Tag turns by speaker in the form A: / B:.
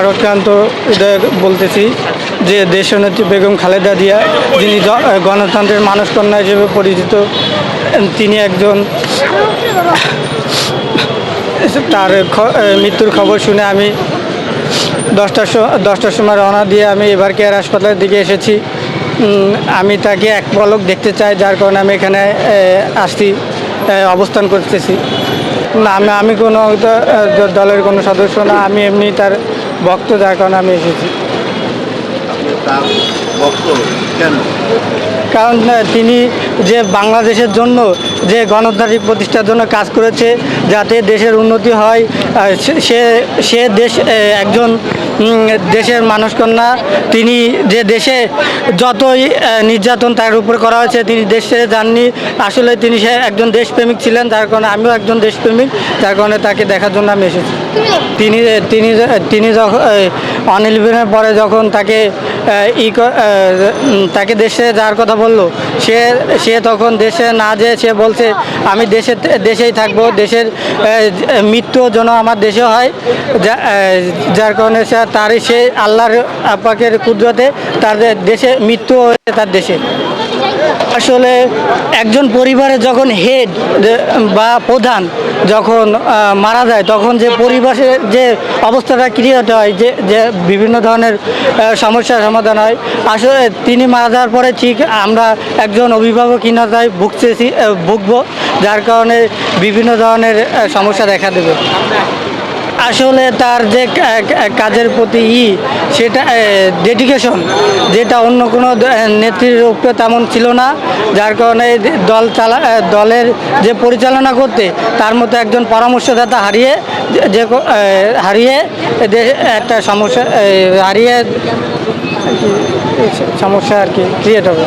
A: ভারাক্রান্ত হৃদয়ে বলতেছি যে দেশনেত্রী বেগম খালেদা জিয়া, যিনি গণতন্ত্রের মানসকন্যা হিসেবে পরিচিত, তিনি একজন, তার মৃত্যুর খবর শুনে আমি 10টার সময় রওনা দিয়ে আমি এবার কেয়ার হাসপাতালের দিকে এসেছি। আমি তাকে এক পলক দেখতে চাই, যার কারণে আমি এখানে আসছি, অবস্থান করতেছি। না, আমি কোনো দলের কোনো সদস্য না, আমি এমনি তার ভক্ত, যার কারণে আমি এসেছি। কারণ তিনি যে বাংলাদেশের জন্য যে গণতান্ত্রিক প্রতিষ্ঠার জন্য কাজ করেছে, যাতে দেশের উন্নতি হয়, সে দেশ একজন দেশের মানসকন্যা। তিনি যে দেশে যতই নির্যাতন তার উপর করা হয়েছে, তিনি দেশে যাননি। আসলে তিনি সে একজন দেশপ্রেমিক ছিলেন, যার কারণে আমিও একজন দেশপ্রেমিক, যার কারণে তাকে দেখার জন্য আমি এসেছি। তিনি তিনি তিনি যখন অনিলবিনের পরে যখন তাকে দেশে যাওয়ার কথা বললো, সে তখন দেশে না যেয়ে সে বলছে আমি দেশেই থাকবো, দেশের মৃত্যু যেন আমার দেশে হয়, যার কারণে সে আল্লাহর পাকের কুদরতে তার দেশে মৃত্যু হয়েছে, তার দেশে। আসলে একজন পরিবারে যখন হেড বা প্রধান যখন মারা যায়, তখন যে পরিবারের যে অবস্থাটা ক্রিয়েট হয়, যে বিভিন্ন ধরনের সমস্যার সমাধান হয়। আসলে তিনি মারা যাওয়ার পরে ঠিক আমরা একজন অভিভাবকহীনতায় ভুগবো, যার কারণে বিভিন্ন ধরনের সমস্যা দেখা দেবে। আসলে তার যে কাজের প্রতি সেটা ডেডিকেশন, যেটা অন্য কোনো নেত্রীর উপরে তেমন ছিল না, যার কারণে দলের যে পরিচালনা করতে তার মতো একজন পরামর্শদাতা হারিয়ে একটা সমস্যা আর কি ক্রিয়েট হবে।